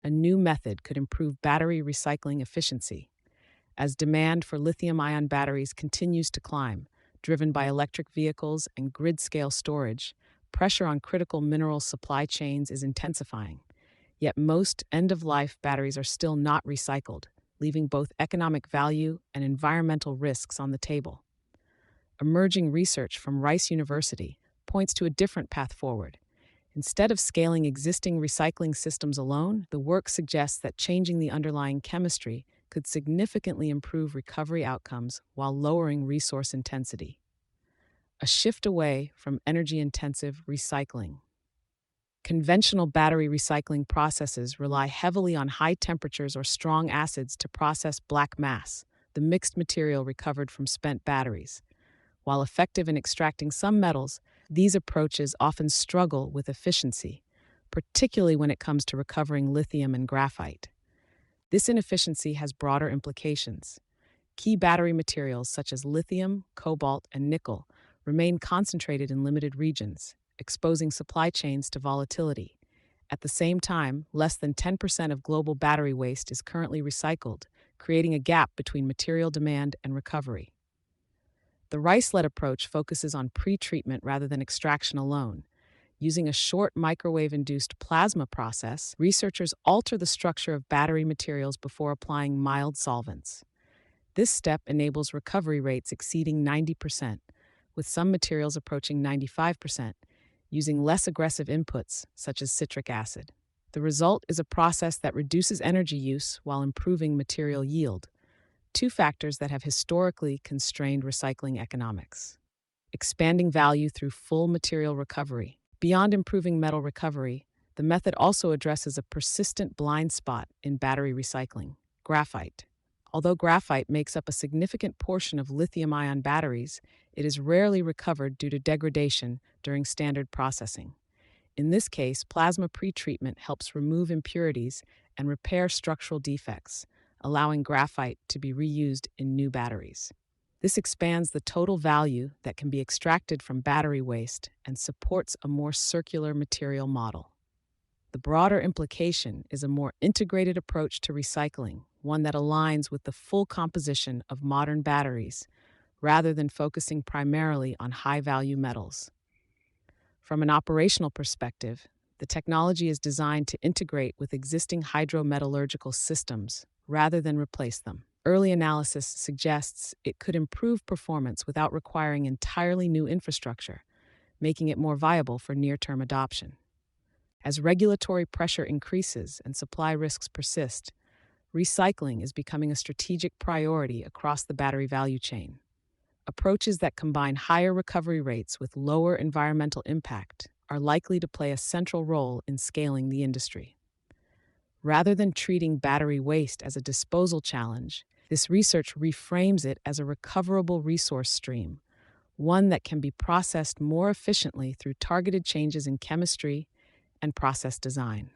a new method could improve battery recycling efficiency. As demand for lithium ion batteries continues to climb, driven by electric vehicles and grid scale storage, pressure on critical mineral supply chains is intensifying. Yet most end of life batteries are still not recycled, leaving both economic value and environmental risks on the table. Emerging research from Rice University points to a different path forward. Instead of scaling existing recycling systems alone, the work suggests that changing the underlying chemistry could significantly improve recovery outcomes while lowering resource intensity. A shift away from energy intensive recycling. Conventional battery recycling processes rely heavily on high temperatures or strong acids to process black mass, the mixed material recovered from spent batteries. While effective in extracting some metals, these approaches often struggle with efficiency, particularly when it comes to recovering lithium and graphite. This inefficiency has broader implications. Key battery materials such as lithium, cobalt, and nickel remain concentrated in limited regions, exposing supply chains to volatility. At the same time, less than 10% of global battery waste is currently recycled, creating a gap between material demand and recovery. The Rice-led approach focuses on pre-treatment rather than extraction alone. Using a short microwave-induced plasma process, researchers alter the structure of battery materials before applying mild solvents. This step enables recovery rates exceeding 90%, with some materials approaching 95%, using less aggressive inputs, such as citric acid. The result is a process that reduces energy use while improving material yield, two factors that have historically constrained recycling economics. Expanding value through full material recovery. Beyond improving metal recovery, the method also addresses a persistent blind spot in battery recycling: graphite. Although graphite makes up a significant portion of lithium-ion batteries, it is rarely recovered due to degradation during standard processing. In this case, plasma pretreatment helps remove impurities and repair structural defects, allowing graphite to be reused in new batteries. This expands the total value that can be extracted from battery waste and supports a more circular material model. The broader implication is a more integrated approach to recycling, one that aligns with the full composition of modern batteries, rather than focusing primarily on high-value metals. From an operational perspective, the technology is designed to integrate with existing hydrometallurgical systems rather than replace them. Early analysis suggests it could improve performance without requiring entirely new infrastructure, making it more viable for near-term adoption. As regulatory pressure increases and supply risks persist, recycling is becoming a strategic priority across the battery value chain. Approaches that combine higher recovery rates with lower environmental impact are likely to play a central role in scaling the industry. Rather than treating battery waste as a disposal challenge, this research reframes it as a recoverable resource stream, one that can be processed more efficiently through targeted changes in chemistry and process design.